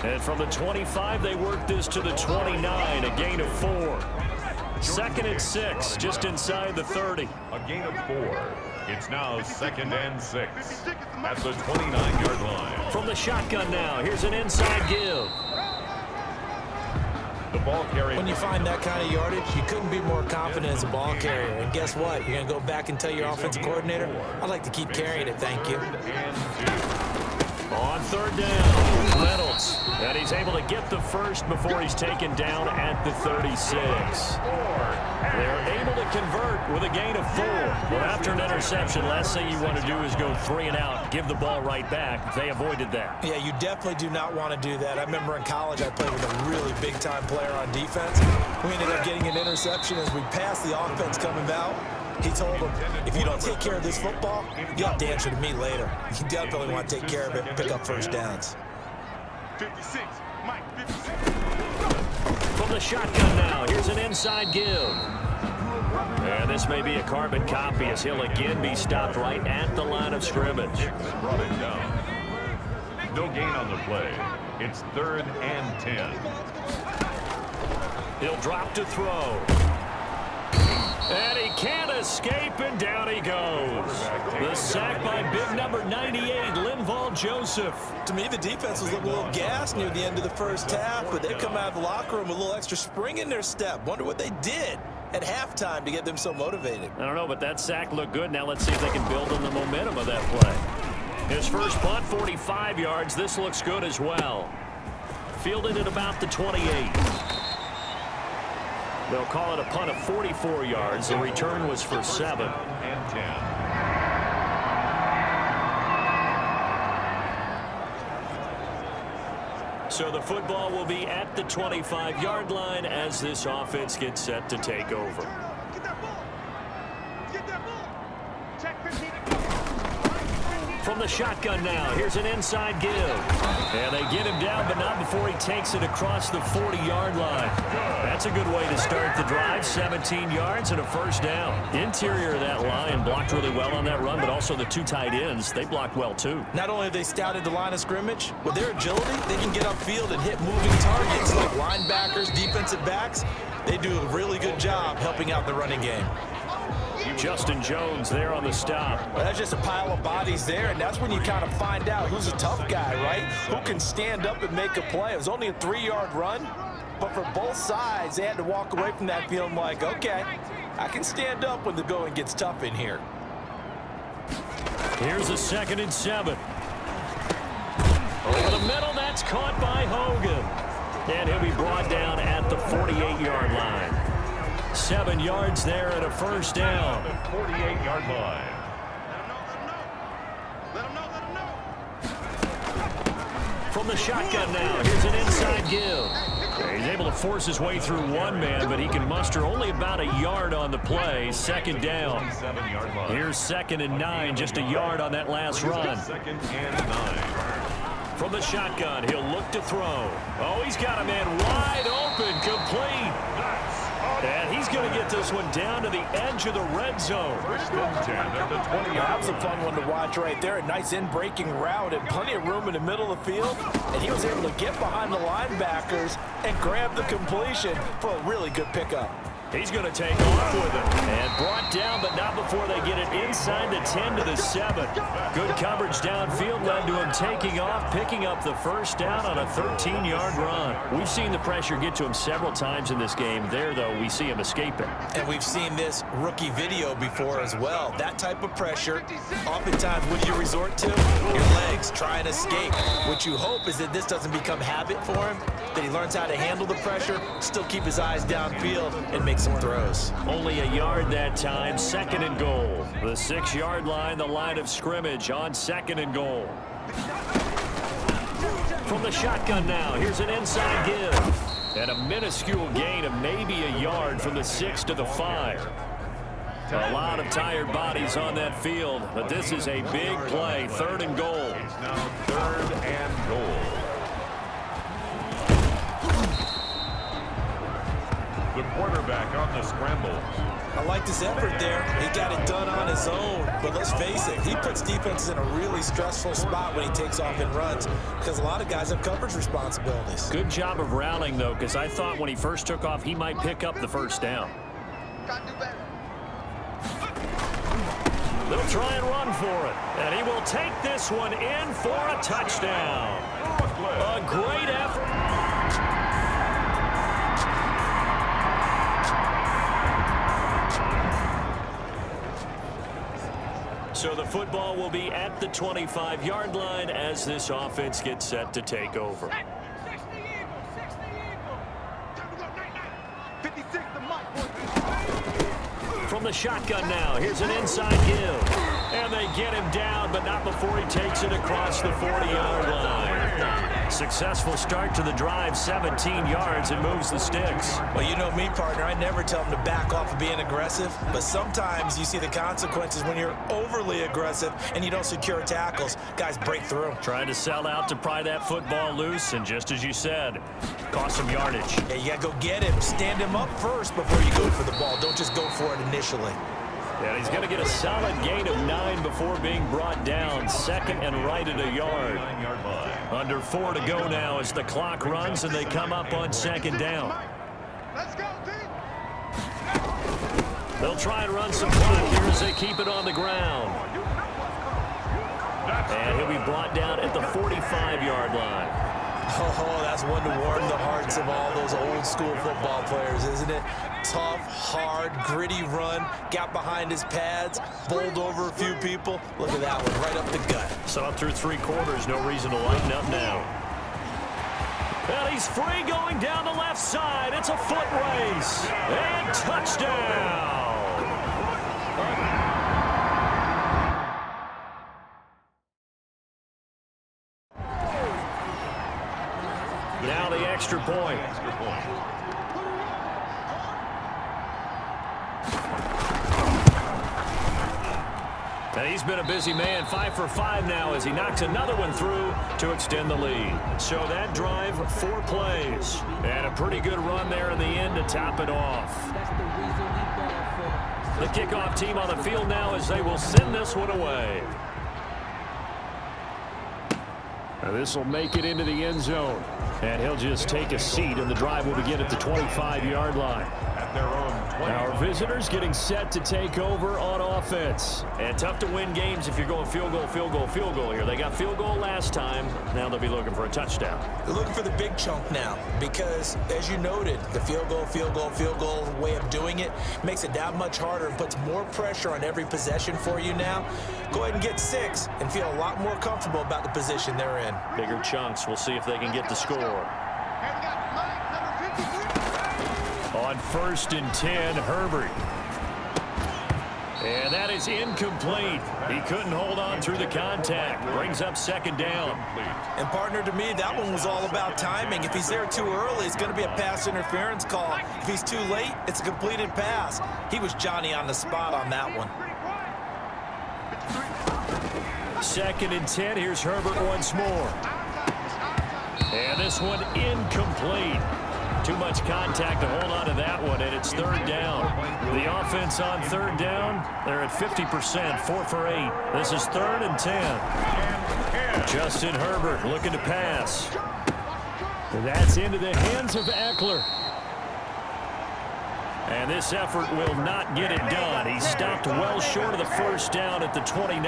And from the 25, they work this to the 29, a gain of 4. 2nd and 6, just inside the 30. A gain of 4. It's now 2nd and 6 at the 29-yard line. From the shotgun now, here's an inside give. The ball carrier. When you find that kind of yardage, you couldn't be more confident as a ball carrier. And guess what? You're going to go back and tell your offensive coordinator, I'd like to keep carrying it, thank you. On 3rd down, Reynolds. And he's able to get the first before he's taken down at the 36. They're able to convert with a gain of 4. Well, after an interception, last thing you want to do is go 3 and out, give the ball right back. They avoided that. Yeah, you definitely do not want to do that. I remember in college I played with a really big-time player on defense. We ended up getting an interception as we passed the offense coming out. He told him, if you don't take care of this football, you'll have to answer to me later. You definitely want to take care of it and pick up first downs. 56, Mike, 56. From the shotgun now, here's an inside give. And this may be a carbon copy as he'll again be stopped right at the line of scrimmage. Brought it down. No gain on the play. It's 3rd and 10. He'll drop to throw. And he can't escape, and down he goes. The sack by big number 98, Linval Joseph. To me, the defense was a little gassed near the end of the first half, but they come out of the locker room with a little extra spring in their step. Wonder what they did at halftime to get them so motivated. I don't know, but that sack looked good. Now let's see if they can build on the momentum of that play. His first punt, 45 yards. This looks good as well. Fielded at about the 28. They'll call it a punt of 44 yards. The return was for 7. And 10. So the football will be at the 25-yard line as this offense gets set to take over. Get that ball. Get that ball. Check 15. From the shotgun now, here's an inside give. And they get him down, but not before he takes it across the 40-yard line. That's a good way to start the drive. 17 yards and a first down. Interior of that line blocked really well on that run, but also the 2 tight ends, they blocked well too. Not only have they scouted the line of scrimmage, with their agility, they can get upfield and hit moving targets like linebackers, defensive backs. They do a really good job helping out the running game. Justin Jones there on the stop. Well, that's just a pile of bodies there, and that's when you kind of find out who's a tough guy, right? Who can stand up and make a play. It was only a 3-yard run, but for both sides, they had to walk away from that feeling like, okay, I can stand up when the going gets tough in here. Here's a 2nd and 7. Over the middle, that's caught by Hogan. And he'll be brought down at the 48-yard line. 7 yards there and a first down. 48-yard line. Let him know. From the shotgun now, here's an inside give. He's able to force his way through one man, but he can muster only about a yard on the play. 2nd down. Here's 2nd and 9, just a yard on that last run. 2nd and 9. From the shotgun, he'll look to throw. Oh, he's got a man wide open, complete. And he's going to get this one down to the edge of the red zone. First and 10 at the 20. That was a fun one to watch right there. A nice in-breaking route and plenty of room in the middle of the field. And he was able to get behind the linebackers and grab the completion for a really good pickup. He's going to take off with it. And brought down, but not before they get it inside the 10 to the 7. Good coverage downfield led to him taking off, picking up the first down on a 13-yard run. We've seen the pressure get to him several times in this game. There, though, we see him escaping. And we've seen this rookie video before as well. That type of pressure, oftentimes, what do you resort to? Your legs, try and escape. What you hope is that this doesn't become habit for him, that he learns how to handle the pressure, still keep his eyes downfield, and make some throws. Only a yard that time, 2nd and goal. The 6-yard line, the line of scrimmage on 2nd and goal. From the shotgun now, here's an inside give. And a minuscule gain of maybe a yard from the 6 to the 5. A lot of tired bodies on that field, but this is a big play, 3rd and goal. It's now 3rd and goal. The quarterback on the scramble. I liked his effort there. He got it done on his own. But let's face it, he puts defenses in a really stressful spot when he takes off and runs because a lot of guys have coverage responsibilities. Good job of rallying, though, because I thought when he first took off, he might pick up the first down. They'll try and run for it. And he will take this one in for a touchdown. A great effort. So the football will be at the 25-yard line as this offense gets set to take over. 56 the mark. From the shotgun now, here's an inside give. And they get him down, but not before he takes it across the 40-yard line. Successful start to the drive, 17 yards, and moves the sticks. Well, you know me, partner. I never tell them to back off of being aggressive, but sometimes you see the consequences when you're overly aggressive and you don't secure tackles. Guys break through. Trying to sell out to pry that football loose, and just as you said, cost some yardage. Yeah, you got to go get him. Stand him up first before you go for the ball. Don't just go for it initially. Yeah, he's going to get a solid gain of 9 before being brought down. Second and right at a yard. Under 4 to go now as the clock runs and they come up on second down. Let's go, team. They'll try and run some clock here as they keep it on the ground. And he'll be brought down at the 45-yard line. Oh, that's one to warm the hearts of all those old school football players, isn't it? Tough, hard, gritty run, got behind his pads, bowled over a few people. Look at that one, right up the gut. So through 3 quarters, no reason to lighten up now. And he's free going down the left side. It's a foot race. And touchdown. Now the extra point. Now he's been a busy man, 5 for 5 now as he knocks another one through to extend the lead. So that drive, 4 plays. And a pretty good run there in the end to top it off. The kickoff team on the field now as they will send this one away. Now this will make it into the end zone. And he'll just take a seat, and the drive will begin at the 25-yard line. At their own 20. Our visitors getting set to take over on offense. And tough to win games if you're going field goal, field goal, field goal here. They got field goal last time. Now they'll be looking for a touchdown. They're looking for the big chunk now because, as you noted, the field goal way of doing it makes it that much harder and puts more pressure on every possession for you now. Go ahead and get 6 and feel a lot more comfortable about the position they're in. Bigger chunks. We'll see if they can get the score. And we got Mike, number 53. On 1st and 10, Herbert. And that is incomplete. He couldn't hold on through the contact. Brings up second down. And partner, to me, that one was all about timing. If he's there too early, it's going to be a pass interference call. If he's too late, it's a completed pass. He was Johnny on the spot on that one. 2nd and 10. Here's Herbert once more. And this one incomplete. Too much contact to hold on to that one, and it's 3rd down. The offense on 3rd down, they're at 50%, 4 for 8. This is 3rd and 10. Justin Herbert looking to pass. And that's into the hands of Eckler. And this effort will not get it done. He stopped well short of the 1st down at the 29.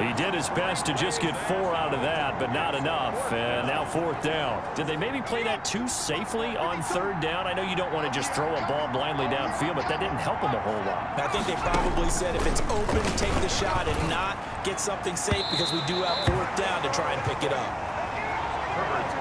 He did his best to just get 4 out of that, but not enough. And now 4th down. Did they maybe play that too safely on 3rd down? I know you don't want to just throw a ball blindly downfield, but that didn't help him a whole lot. I think they probably said if it's open, take the shot. If not, get something safe because we do have 4th down to try and pick it up.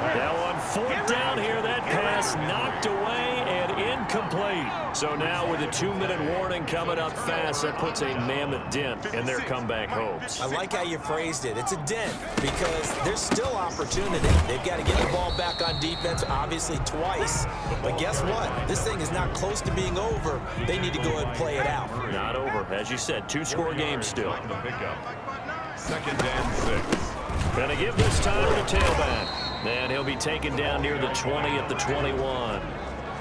Now on 4th down here, that pass knocked away and incomplete. So now with a 2-minute warning coming up fast, that puts a mammoth dent in their comeback hopes. I like how you phrased it. It's a dent because there's still opportunity. They've got to get the ball back on defense, obviously twice. But guess what? This thing is not close to being over. They need to go ahead and play it out. Not over. As you said, 2-score game still. 2nd and 6. Gonna give this time to the tailback. And he'll be taken down near the 20 at the 21.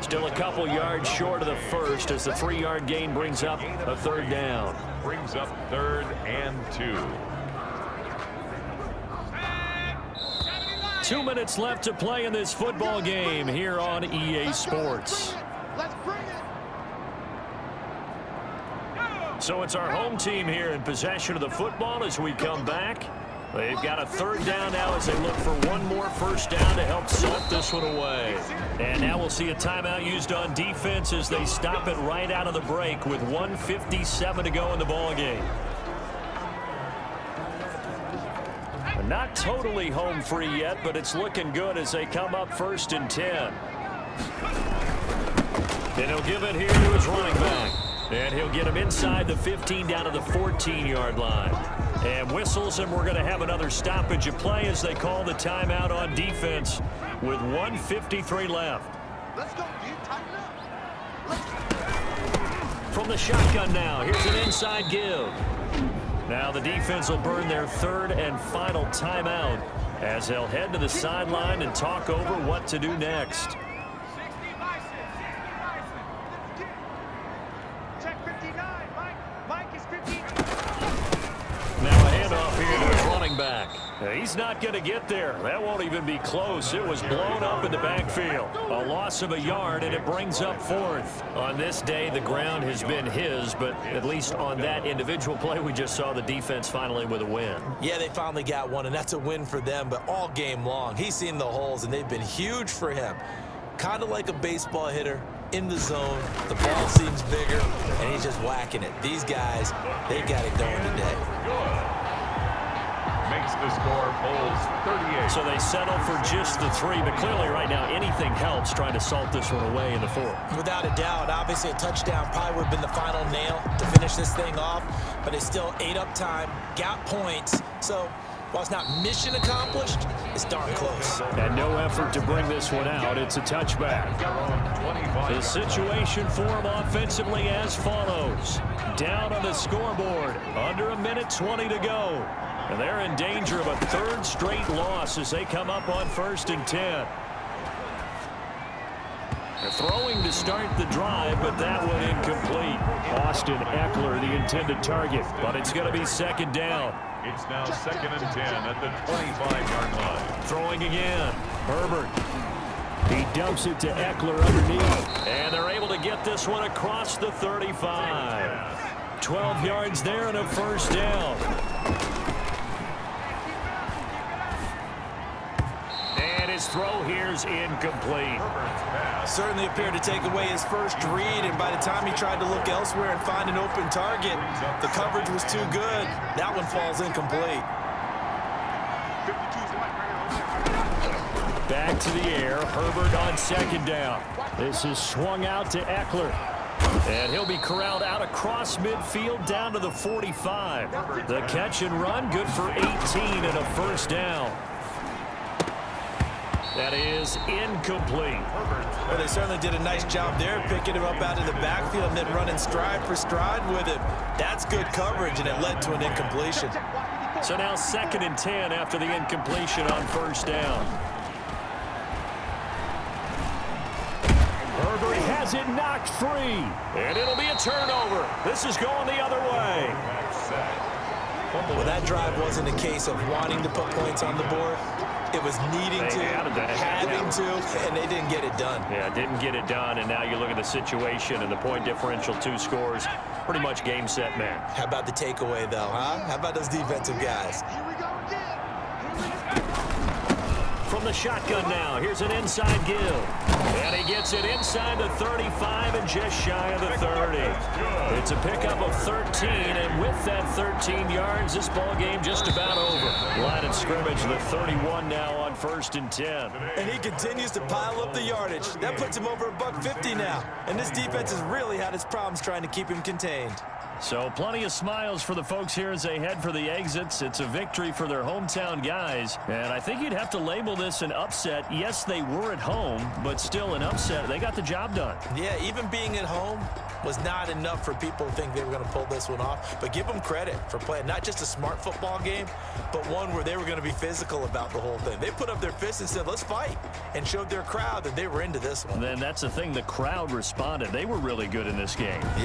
Still a couple yards short of the first as the 3-yard gain brings up a third down. Brings up 3rd and 2. 2 minutes left to play in this football game here on EA Sports. Let's bring it. So it's our home team here in possession of the football as we come back. They've got a third down now as they look for one more first down to help salt this one away. And now we'll see a timeout used on defense as they stop it right out of the break with 1:57 to go in the ball game. Not totally home free yet, but it's looking good as they come up 1st and 10. And he'll give it here to his running back. And he'll get him inside the 15 down to the 14-yard line. And whistles, and we're going to have another stoppage of play as they call the timeout on defense with 1:53 left. Let's go, dude. Tighten up. From the shotgun now, here's an inside give. Now the defense will burn their 3rd and final timeout as they'll head to the sideline and talk over what to do next. Check 59. Mike is 15. Now a handoff here to his running back. He's not going to get there. That won't even be close. It was blown up in the backfield. A loss of a yard, and it brings up 4th. On this day, the ground has been his, but at least on that individual play, we just saw the defense finally with a win. Yeah, they finally got one, and that's a win for them, but all game long, he's seen the holes, and they've been huge for him. Kind of like a baseball hitter in the zone. The ball seems bigger, and he's just whacking it. These guys, they got it going today. Makes the score, Bulls 38. So they settle for just the 3, but clearly right now anything helps trying to salt this one away in the 4th. Without a doubt, obviously a touchdown probably would have been the final nail to finish this thing off, but it still ate up time, got points, so while it's not mission accomplished, it's darn close. And no effort to bring this one out. It's a touchback. The situation for him offensively as follows. Down on the scoreboard, under 1:20 to go. And they're in danger of a 3rd straight loss as they come up on 1st and 10. They're throwing to start the drive, but that one incomplete. Austin Eckler, the intended target, but it's going to be 2nd down. It's now 2nd and 10 at the 25-yard line. Throwing again. Herbert. He dumps it to Eckler underneath. And they're able to get this one across the 35. 12 yards there and a first down. And his throw here's incomplete. Certainly appeared to take away his first read, and by the time he tried to look elsewhere and find an open target, the coverage was too good. That one falls incomplete. Back to the air. Herbert on 2nd down. This is swung out to Eckler. And he'll be corralled out across midfield down to the 45. The catch and run good for 18 and a first down. That is incomplete. Well, they certainly did a nice job there, picking him up out of the backfield and then running stride for stride with him. That's good coverage, and it led to an incompletion. So now 2nd and 10 after the incompletion on first down. Herbert has it knocked free, and it'll be a turnover. This is going the other way. Well, that drive wasn't a case of wanting to put points on the board. It was needing to, having to, and they didn't get it done. Yeah, didn't get it done, and now you look at the situation and the point differential, 2 scores, pretty much game, set, man. How about the takeaway, though, huh? How about those defensive guys? Here we go again. From the shotgun now, here's an inside give. And he gets it inside the 35 and just shy of the 30. It's a pickup of 13, and with that 13 yards, this ball game just about over. Line of scrimmage, the 31 now on 1st and 10. And he continues to pile up the yardage. That puts him over $150 now. And this defense has really had its problems trying to keep him contained. So plenty of smiles for the folks here as they head for the exits. It's a victory for their hometown guys. And I think you'd have to label this an upset. Yes, they were at home, but still an upset. They got the job done. Yeah, even being at home was not enough for people to think they were going to pull this one off. But give them credit for playing not just a smart football game, but one where they were going to be physical about the whole thing. They put up their fists and said, let's fight, and showed their crowd that they were into this one. Then that's the thing. The crowd responded. They were really good in this game. Yeah.